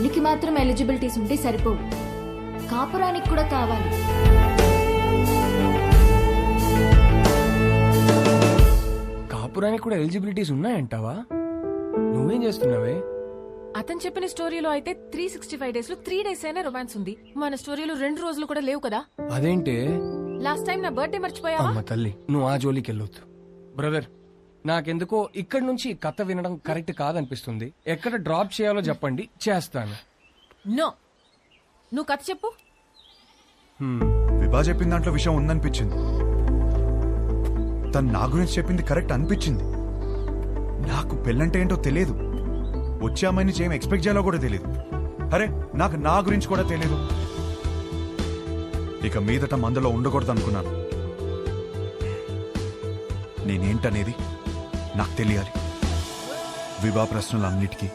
పెళ్లికి మాత్రం ఎలిజిబిలిటీస్ ఉంటే సరిపోవు, కాపురానికి కూడా కావాలి. కాపురానికి కూడా ఎలిజిబిలిటీస్ ఉన్నాయంటావా? నువ్వేం చేస్తున్నావే? అతను చెప్పిన స్టోరీలో అయితే 365 days లో 3 days అయినా రొమాన్స్ ఉంది. మన స్టోరీలో 2 రోజులు కూడా లేవు కదా. అదేంటే? లాస్ట్ టైం నా బర్త్డే మర్చిపోయావా? అమ్మ తల్లి, నువ్వు ఆ జోలికి వెళ్ళొద్దు. బ్రదర్, నాకెందుకో ఇక్కడి నుంచి ఈ కథ వినడం కరెక్ట్ కాదనిపిస్తుంది. ఎక్కడ డ్రాప్ చేయాలో చెప్పండి, చేస్తాను. నో, నువ్వు కథ చెప్పు. విభా చెప్పిన దాంట్లో విషయం ఉందనిపించింది. తను నా గురించి చెప్పింది కరెక్ట్ అనిపించింది. నాకు పెళ్ళంటే ఏంటో తెలియదు. వచ్చే అమ్మాయి నుంచి ఏం ఎక్స్పెక్ట్ చేయాలో కూడా తెలియదు. అరే, నాకు నా గురించి కూడా తెలియదు. ఇక మీదట మందులో ఉండకూడదు అనుకున్నాను. నేనేంటనేది నాకు తెలియాలి. విభా ప్రశ్నలన్నిటికీ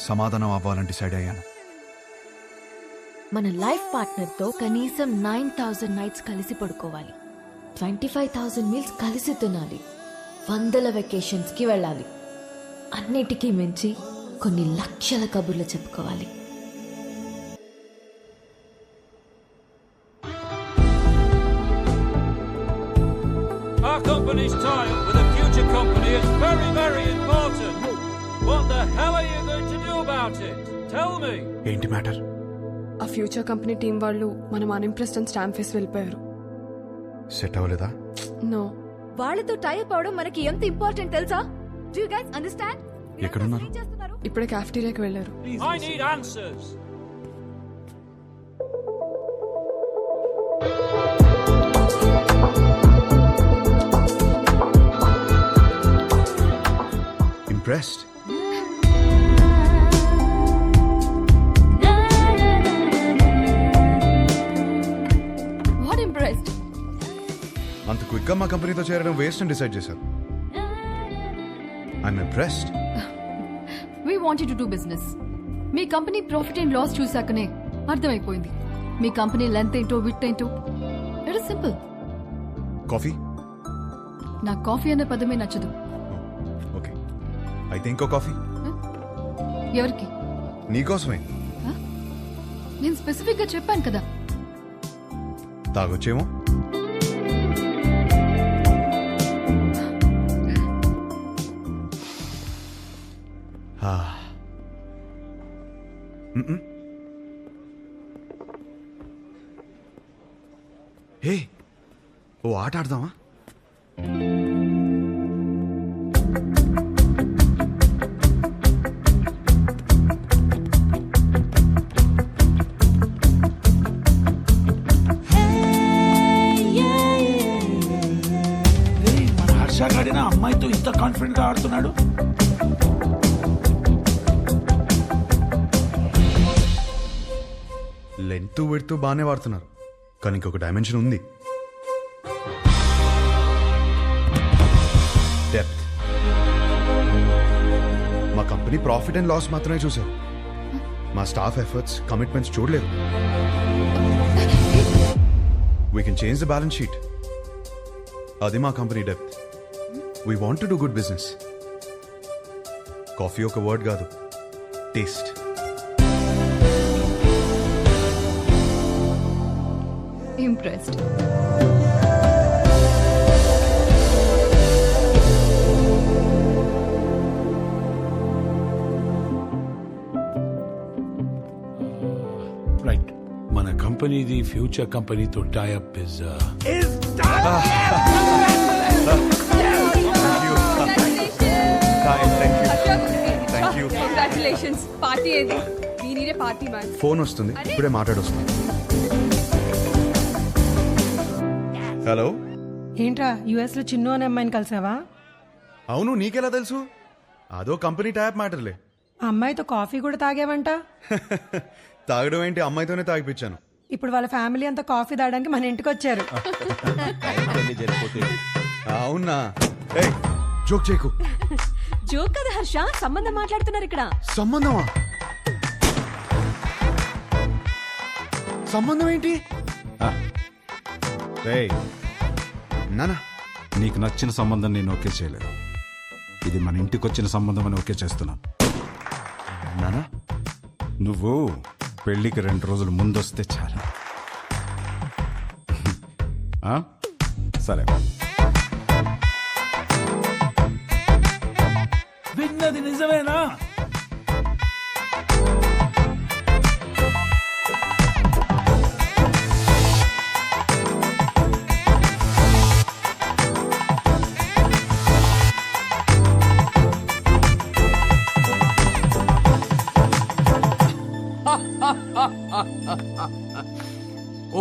సమాధానం అవ్వాలని డిసైడ్ అయ్యాను. మన లైఫ్ పార్ట్నర్ తో కనీసం 9,000 నైట్స్ కలిసి పడుకోవాలి, 25,000 మీల్స్ కలిసి తినాలి, 100 వెకేషన్స్ కి వెళ్ళాలి. అన్నిటికీ మించి కొన్ని లక్షల కబుర్లు చెప్పుకోవాలి. Our company's tie-up with a future company is very, very important. What the hell are you going to do about it? Tell me. ఏంటి మ్యాటర్? ఆ ఫ్యూచర్ కంపెనీ టీం వాళ్ళు మనం అన్ఇంప్రెస్డ్ అని స్టాంప్ వేసి వెళ్ళిపోయారు. సెట్ అవ్వలేదా? నో. వాళ్ళతో టైప్ అవడం మనకి ఎంత ఇంపార్టెంట్ తెలుసా? Do you guys understand? ఎక్కడున్నారు? ఇప్పుడే క్యాఫ్టీరియాకి వెళ్ళారు. I need answers. Impressed? What impressed? అంత క్విక్ గా మా కంపెనీతో చేరడం వేస్ట్ అని డిసైడ్ చేశారు. I'm impressed. We wanted to do business. మీ కంపెనీ ప్రాఫిట్ అండ్ లాస్ చూసాకనే అర్థమైపోయింది. మీ కంపెనీ లెంత్ ఏంటో విత్ ఏంటో. It is simple. కాఫీ? నాకు కాఫీ అనే పదమే నచ్చదు. ఓకే, అయితే ఇంకో కాఫీ. ఎవరికి? నీకోసమే. నేను స్పెసిఫిక్ గా చెప్పాను కదా. తాగొచ్చేమో. హే, ఓ ఆట ఆడదామా? మన హర్ష గాడిన అమ్మాయితో ఇంత కాన్ఫిడెంట్ గా ఆడుతున్నాడు. లెంత్ విడ్త్ బాగానే వాడుతున్నారు, కానీ ఇంకొక డైమెన్షన్ ఉంది. డెప్త్. మా కంపెనీ ప్రాఫిట్ అండ్ లాస్ మాత్రమే చూసారు. మా స్టాఫ్ ఎఫర్ట్స్, కమిట్మెంట్స్ చూడలేదు. We can change the balance sheet. అది మా company depth. We want to do good business. Coffee ఒక వర్డ్ కాదు, టేస్ట్. ఇంప్రెస్డ్. రైట్, మన కంపెనీది ఫ్యూచర్ కంపెనీతో టైఅప్ ఇస్ కంగ్రాచులేషన్స్. పార్టీ ఏది? దీనినే పార్టీ మ్యాన్. ఫోన్ వస్తుంది, ఇప్పుడే మాట్లాడొస్తుంది. హలో. ఏంట్రా యుఎస్ లో చిన్ను అనే అమ్మాయిని కలిసావా? అవును, నీకెలా తెలుసు? అదో కంపెనీ ట్యాప్ మ్యాటర్లే. ఆ అమ్మాయితో కాఫీ కూడా తాగావంట. తాగడం ఏంటి, అమ్మాయితోనే తాగిపించాను. ఇప్పుడు వాళ్ళ ఫ్యామిలీ అంతా కాఫీ తాగడానికి మన ఇంటికి వచ్చారు. అవునా? ఏయ్, జోక్ చేయకు. జోక్ కదా హర్ష, సంబంధం మాట్లాడుతున్నారు ఇక్కడ. సంబంధమా? సంబంధం ఏంటి? నానా, నీకు నచ్చిన సంబంధం నేను ఓకే చేయలేదు. ఇది మన ఇంటికి వచ్చిన సంబంధం అని ఓకే చేస్తున్నాను. నానా, నువ్వు పెళ్లికి 2 రోజులు ముందొస్తే చాలు. ఆ? సరే. విన్నది నిజమేనా?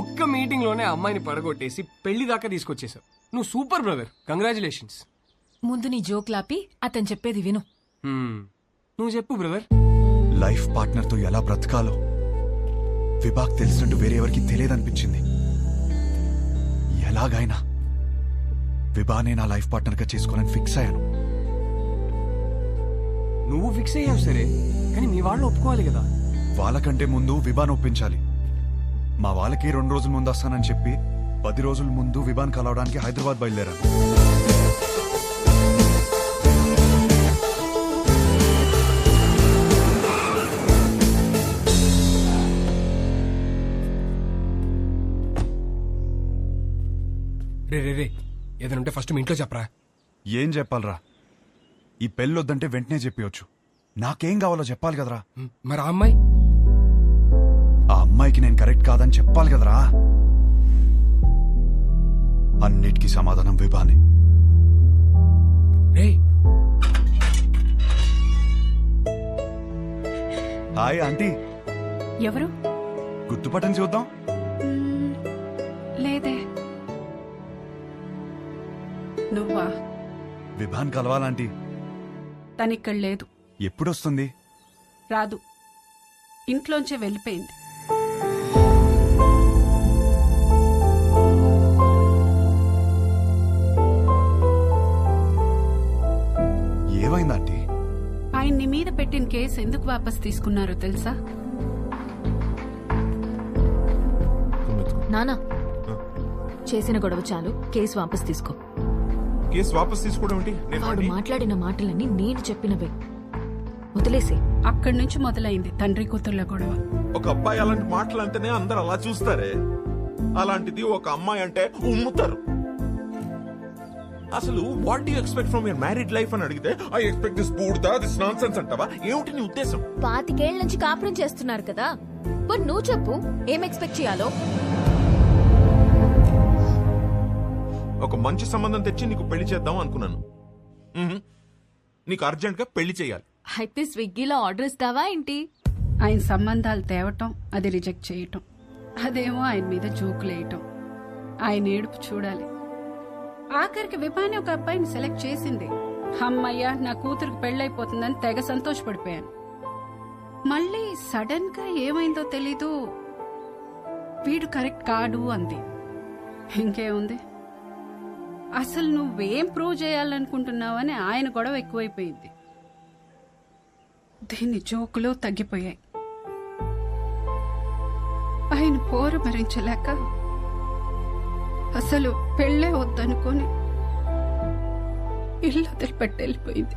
ఒక్క మీటింగ్ లోనే అమ్మాయిని పడగొట్టేసి పెళ్లి దాకా తీసుకొచ్చేసావు. నువ్వు సూపర్ బ్రదర్, కంగ్రాచులేషన్స్. ముందు నీ జోక్ లాపి అతను చెప్పేది విను. నువ్వు చెప్పు బ్రదర్. లైఫ్ పార్ట్నర్తో ఎలా బ్రతకాలో విభాగ్ తెలిసినట్టు వేరే ఎవరికి తెలియదనిపించింది. ఎలాగైనా విభానే నా లైఫ్ పార్ట్నర్గా చేసుకోవాలని ఫిక్స్ అయ్యాను. నువ్వు ఫిక్స్ అయ్యావు సరే, కానీ మీ వాళ్ళు ఒప్పుకోవాలి కదా. వాళ్ళకంటే ముందు విభాన్ ఒప్పించాలి. మా వాళ్ళకి 2 రోజుల ముందు వస్తానని చెప్పి 10 రోజుల ముందు విభాన్ కలవడానికి హైదరాబాద్ బయలుదేరాను. రే ఏదైనా ఉంటే ఫస్ట్ మీ ఇంట్లో చెప్పరా. ఏం చెప్పాలరా? ఈ పెళ్ళొద్దంటే వెంటనే చెప్పవచ్చు. నాకేం కావాలో చెప్పాలి కదరా. మరి ఆ అమ్మాయి? ఆ అమ్మాయికి నేను కరెక్ట్ కాదని చెప్పాలి కదరా. అన్నిటికీ సమాధానం విభానే. రే హాయ్ ఆంటీ. ఎవరు? గుర్తుపట్టని చూద్దాం. లేదే. నువ్వా? విభాన్ కలవాలంటీ. తనిక్కడ లేదు. ఎప్పుడొస్తుంది? రాదు. ఇంట్లోంచే వెళ్ళిపోయింది. ఏమైంది ఆంటీ? ఆయన్ని మీద పెట్టిన కేసు ఎందుకు వాపస్ తీసుకున్నారో తెలుసా? నానా, చేసిన గొడవ చాలు, కేసు వాపస్ తీసుకో. కేసు వాపస్ తీసుకోవడం ఏంటి? వాడు మాట్లాడిన మాటలన్నీ నేను చెప్పినవే, వదిలేసే. అక్కడి నుంచి మొదలైంది తండ్రి కూతుర్ల గొడవ. ఒక అబ్బాయి అలాంటి మాటలు అంటేనే అందరు అలా చూస్తారే, అలాంటిది ఒక అమ్మాయి అంటే ఉమ్ముతారు. అసలు what do expect from your married life అని అడిగితే ఐ ఎక్స్పెక్ట్ దిస్ బూడ్దా, దిస్ నాన్సెన్స్ అంటావా? ఏమిటి నీ ఉద్దేశం? 25 ఏళ్ల నుంచి కాపురం చేస్తున్నారు కదా, మరి నువ్వు చెప్పు ఏం ఎక్స్పెక్ట్ చేయాలో. ఒక మంచి సంబంధం తెచ్చి నీకు పెళ్లి చేద్దాం అనుకున్నాను. నీకు అర్జెంట్ గా పెళ్లి చేయాలి. అయితే స్విగ్గీలో ఆర్డర్ ఇస్తావా ఏంటి? ఆయన సంబంధాలు తేవటం, అది రిజెక్ట్ చేయటం, అదేమో ఆయన మీద జోకులేయటం. ఆయన ఏడుపు చూడాలి. ఆఖరికి విభాని ఒక అబ్బాయిని సెలెక్ట్ చేసింది. అమ్మయ్య, నా కూతురికి పెళ్ళైపోతుందని తెగ సంతోషపడిపోయాను. మళ్ళీ సడన్ గా ఏమైందో తెలీదు, వీడు కరెక్ట్ కాడు అంది. ఇంకేముంది, అసలు నువ్వేం ప్రూవ్ చేయాలనుకుంటున్నావని ఆయన గొడవ ఎక్కువైపోయింది. దీన్ని జోకులు తగ్గిపోయాయి. ఆయన పోరు భరించలేక అసలు పెళ్ళే వద్దనుకొని ఇల్లు వదిలిపెట్టి వెళ్ళిపోయింది.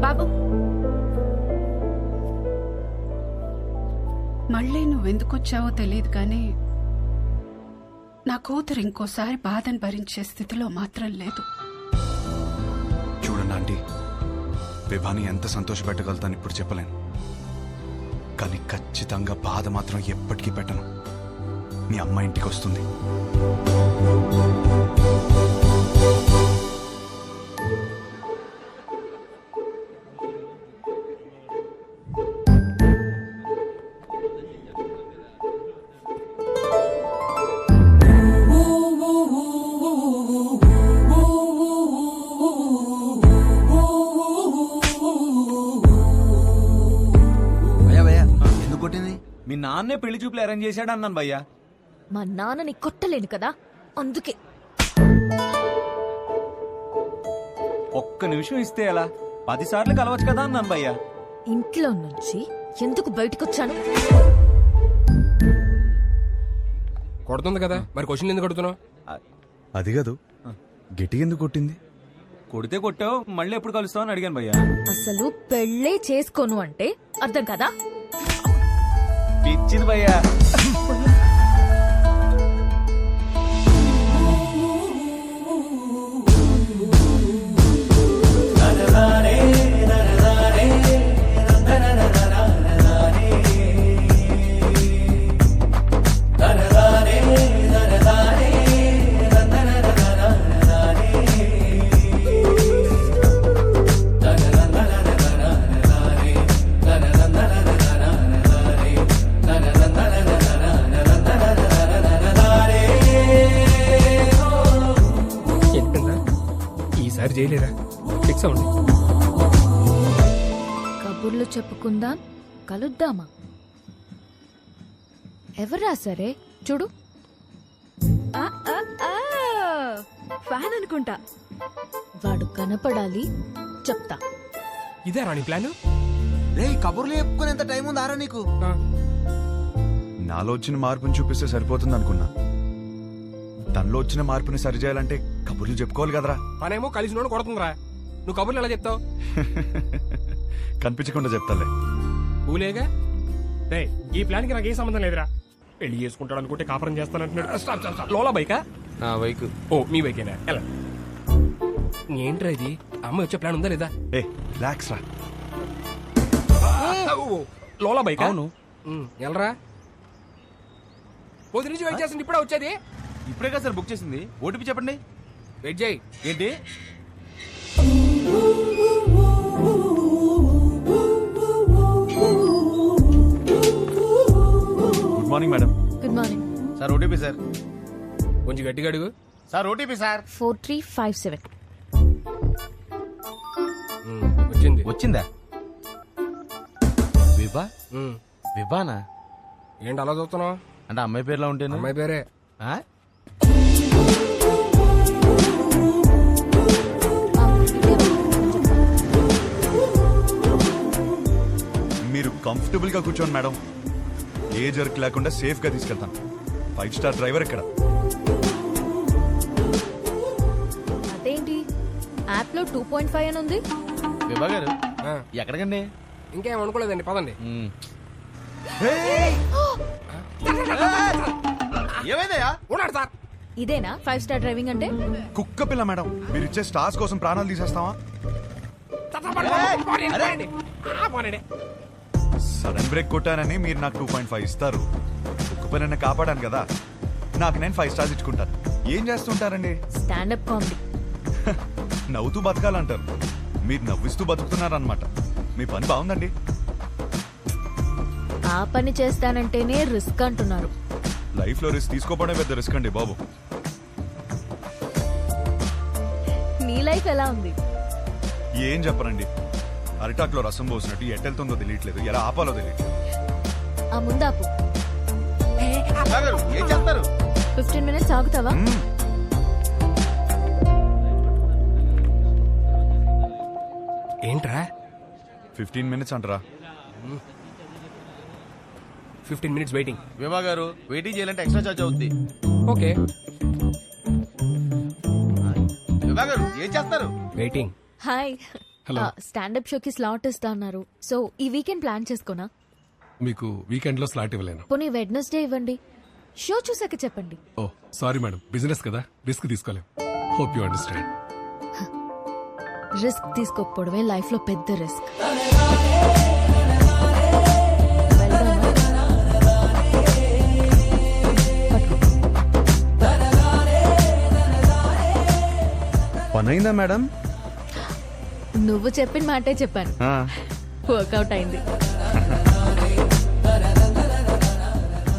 బాబు, మళ్ళీ నువ్వెందుకొచ్చావో తెలియదు కానీ నా కూతురు ఇంకోసారి బాధను భరించే స్థితిలో మాత్రం లేదు. చూడండి ఆంటీ, విభాని ఎంత సంతోషపెట్టగలుగుతాను ఇప్పుడు చెప్పలేను, కానీ ఖచ్చితంగా బాధ మాత్రం ఎప్పటికీ పెట్టను. మీ అమ్మ ఇంటికి వస్తుంది. మీ నాన్నే పెళ్లి చూపులు అరేంజ్ చేశాడు అన్నాను భయ్యా. మా నాన్నని కొట్టలేను కదా, అందుకే. ఒక్క నిమిషం ఇస్తే ఎలా? 10 సార్లు కలవచ్చు కదా అన్నాను భయ్యా. ఇంట్లో నుంచి ఎందుకు బయటకొచ్చాను? కొడుతుంది కదా, మరి క్వశ్చన్ ఎందుకు కొడుతున్నావు? అది కాదు, గిటి ఎందుకు కొట్టింది? కొడితే కొట్టావు, మళ్ళీ ఎప్పుడు కలుస్తావు అని అడిగాను భయ్యా. అసలు పెళ్ళే చేసుకోను అంటే అర్థం కదా? పిచ్చింది భయ్యా. ఈసారి చేయలేరా? ఫిక్స్ అవ్వండి. కబుర్లు చెప్పుకుందాం, కలుద్దామా? ఎవరా సరే చూడు. ఫ్యాన్ అనుకుంటా. వాడు కనపడాలి, చెప్తా. ఇదే రాణి ప్లాన్. రే కబుర్లు చెప్పుకునేంత టైం ఉందారా నీకు? నాలో వచ్చిన మార్పుని చూపిస్తే సరిపోతుంది అనుకున్నా. తనలో వచ్చిన మార్పుని సరిచేయాలంటే కబుర్లు చెప్పుకోవాలి కదరా. పనేమో కలిసి నోడు కొడుతుందిరా. నువ్వు కబుర్లు ఎలా చెప్తావు? కనిపించకుండా చెప్తాలే. ఊలేగా రే, ఈ ప్లాన్ కి నాకు ఏ సంబంధం లేదురా. పెళ్లి చేసుకుంటాడు అనుకుంటే కాపురం చేస్తానంటున్నాడు. లోలా బైకా? నా బైక్. ఓ మీ బైకేనా? ఎలా ఏంట్రా ఇది? అమ్మ వచ్చే ప్లాన్ ఉందా లేదా? ఏ రిలాక్స్ రా. లోలా బైక్? అవును. ఎలరా పొద్దు నుంచి వెయిట్ చేస్తుంది, ఇప్పుడే వచ్చేది. ఇప్పుడే కదా సార్ బుక్ చేసింది. ఓటీపీ చెప్పండి. వెయిట్ చేయి. ఏంటి? Good morning madam. Good morning. Sir OTP sir. కొంచెం గట్టిగా అడుగు. Sir OTP sir. 4357. వచ్చింది. వచ్చిందా? విభా? విభానా? ఏంటి అలా చూస్తున్నావు? అంటే అమ్మాయి పేరులా ఉంటేనే. అమ్మాయి పేరే. మీరు కంఫర్టబుల్ గా కూర్చోండి మేడం. ఏ జర్క్ లేకుండా సేఫ్ గా తీసుకెళ్తాను. 5 స్టార్ డ్రైవర్ ఇక్కడ. అదేంటి యాప్ లో 2.5 అని ఉంది? విభా గారు ఎక్కడికండి? ఇంకేం అనుకోలేదండి, పదండి. ఏమైందయ్యా? ఉన్నాడు సార్. ఇదేనా 5 స్టార్ డ్రైవింగ్ అంటే? కుక్క పిల్ల మేడం, మీరు ఇచ్చే స్టార్స్ కోసం ప్రాణాలు తీసేస్తావా? సడన్ బ్రేక్ కొట్టానని మీరు నాకు 2.5 ఇస్తారు. కుక్క పిల్లని కాపాడాను కదా, నాకు నేను 5 స్టార్స్ ఇచ్చుకుంటాను. ఏం చేస్తుంటారండి? Stand up comedy. నవ్వుతూ బతకాలంటారు, మీరు నవ్విస్తూ బతుకుతున్నారన్నమాట. మీ పని బాగుందండి. ఆ పని చేస్తానంటేనే రిస్క్ అంటున్నారు. లైఫ్ లో రిస్క్ తీసుకోవడమే పెద్ద రిస్క్ అండి బాబు. నీ లైఫ్ ఎలా ఉంది? ఏం చెప్పరండి, అరిటాక్లో రసం పోసినట్టు ఎట్టెళ్తుందో తెలియట్లేదు, ఎలా ఆపాలో తెలియట్లేదు. ఆ ముందాపు. ఏం చేస్తారు? 15 మినిట్స్ ఆగుతావా? ఏంట్రా 15 మినిట్స్ అంటారా? 15 మినిట్స్ వెయిటింగ్. విభా గారు వెయిటింగ్ చేయాలంటే ఎక్స్ట్రా చార్జ్ అవుద్ది. ఓకే. విభా గారు ఏం చేస్తారు? వెయిటింగ్. హాయ్. స్టాండప్ షోకి స్లాట్ ఇస్తా అన్నారు. సో ఈ వీకెండ్ ప్లాన్ చేసుకోనా? మీకు వీకెండ్ లో స్లాట్ ఇవ్వలేను. పోనీ వెడ్నెస్డే ఇవ్వండి. షో చూసాక చెప్పండి. ఓ సారీ మేడం, బిజినెస్ కదా, రిస్క్ తీసుకోలేం. Hope you understand. రిస్క్ తీసుకోకపోవడమే లైఫ్ లో పెద్ద రిస్క్. పనైందా మేడం? నువ్వు చెప్పిన మాటే చెప్పాను. వర్కౌట్ అయింది.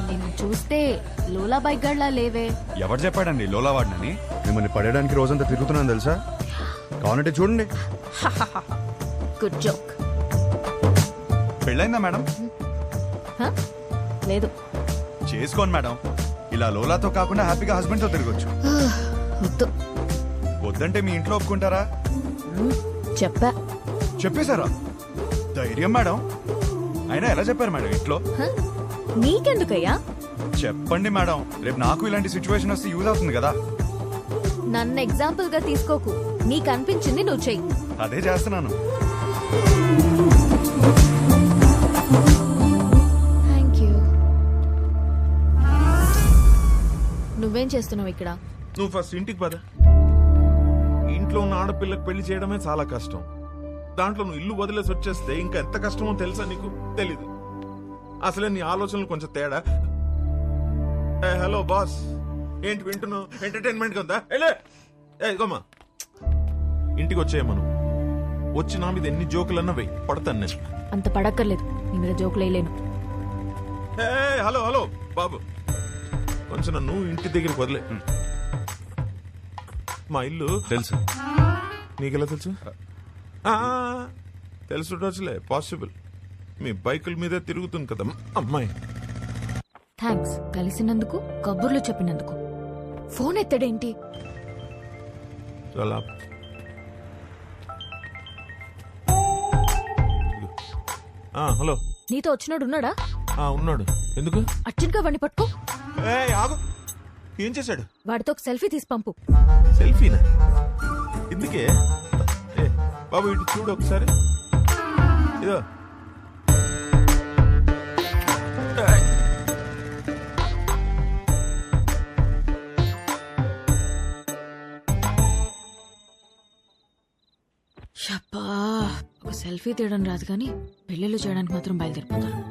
నిన్ను చూస్తే లోలా బైక్ గడ్లా లేవే. ఎవరు చెప్పాడండి లోలా వాడినని? మిమ్మల్ని పడేయడానికి రోజంతా తిరుగుతున్నాను తెలుసా. కావాలంటే చూడండి. Good joke. పెళ్ళైందా మేడం? లేదు. చేసుకోండి మేడం. ఇలా లోలాతో కాకుండా హ్యాపీగా హస్బెండ్ తో తిరగొచ్చు. వద్దు. వద్దంటే మీ ఇంట్లో ఒప్పుకుంటారా? చెప్పేశారా? ధైర్యం మేడం. అయినా ఎలా చెప్పారు మేడం ఇంట్లో? నీకెందుకయ్యా? చెప్పండి మేడం, రేపు నాకు ఇలాంటి సిచ్యువేషన్ వస్తే యూజ్ అవుతుంది కదా. నన్ను ఎగ్జాంపుల్ గా తీసుకోకు, నీకు అనిపించింది నువ్వు చెయ్యి. అదే చేస్తున్నాను. Thank you. నువ్వేం చేస్తున్నావు ఇక్కడ? నువ్వు ఫస్ట్ ఇంటికి పద. ఇంట్లో ఉన్న ఆడపిల్లకి పెళ్లి చేయడమే చాలా కష్టం. దాంట్లో నువ్వు ఇల్లు వదిలేసి వచ్చేస్తే ఇంకా ఎంత కష్టమో తెలుసా నీకు? తెలీదు. అసలే నీ ఆలోచనలు కొంచెం తేడా. హలో బాస్, ఏంటి వింటున్నావు? ఎంటర్టైన్మెంట్ ఉందా? ఇగోమ్మా, ఇంటికి వచ్చేయ. మనం వచ్చి నా మీద ఎన్ని జోకులన్నా వెయ్యి, పడతాను నేను. అంత పడక్కర్లేదు, నీ మీద జోకులు వేయలేను. హలో హలో బాబు, కొంచెం నన్ను ఇంటి దగ్గరికి వదిలే. మా ఇల్లు తెలుసు. నీకెలా తెలుసు? తెలుసులే, పాసిబుల్. మీ బైకుల మీదే తిరుగుతుంది కదా అమ్మాయి. థ్యాంక్స్ కలిసినందుకు, కబుర్లు చెప్పినందుకు. ఫోన్ ఎత్తడేంటి? చాలా హలో, నీతో వచ్చినోడు ఉన్నాడా? ఉన్నాడు. ఎందుకు? అర్జెంట్ గా బండి పట్టుకో. ఆగు. ఏం చేశాడు? వాడితో ఒక సెల్ఫీ తీసి పంపు. సెల్ఫీనా? ఎందుకే? బాబు ఇటు చూడు ఒకసారి. ఇదో షబ్బా, ఒక సెల్ఫీ తీయడం రాదు కానీ పెళ్ళిళ్ళు చేయడానికి మాత్రం బయలుదేరిపోతాను.